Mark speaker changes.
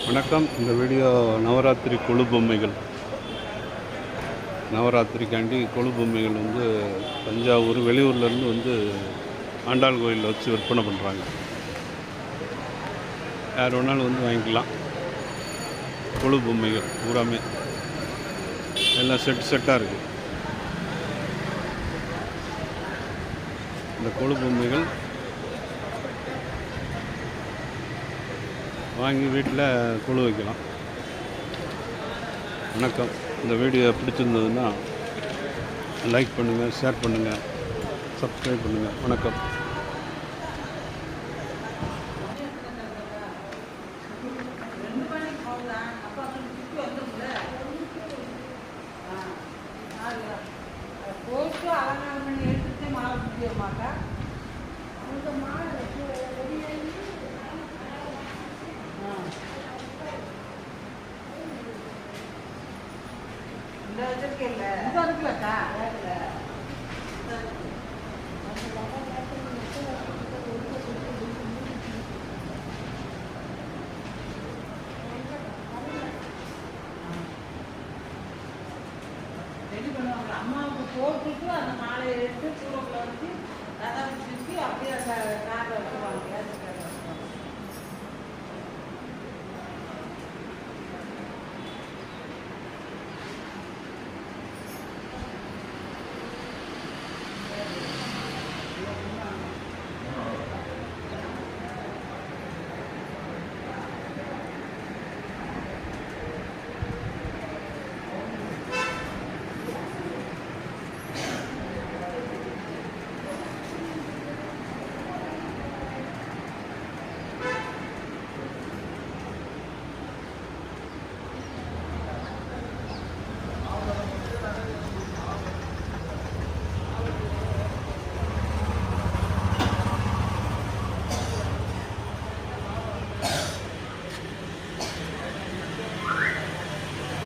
Speaker 1: வணக்கம். இந்த வீடியோ நவராத்திரி கொலு பொம்மைகள், நவராத்திரிக்காண்டி கொலு பொம்மைகள் வந்து தஞ்சாவூர் வெளியூர்லேருந்து வந்து ஆண்டாள் கோயிலில் வச்சு விற்பனை பண்ணுறாங்க. யார் வேணாலும் வந்து வாங்கிக்கலாம். கொலு பொம்மைகள் பூராமே எல்லாம் செட்டாக இருக்குது. இந்த கொலு பொம்மைகள் வாங்கி வீட்டில் கொலு வைக்கலாம். வணக்கம். இந்த வீடியோ பிடிச்சிருந்ததுன்னா லைக் பண்ணுங்கள், ஷேர் பண்ணுங்கள், சப்ஸ்கிரைப் பண்ணுங்கள். வணக்கம்.
Speaker 2: அம்மாவுக்கு போட்டுட்டு அந்த மாலையை எடுத்து பூரக்குள்ள வச்சு ரதம் சுற்றி அப்படியே அந்த காரில் வச்சுருவாங்க.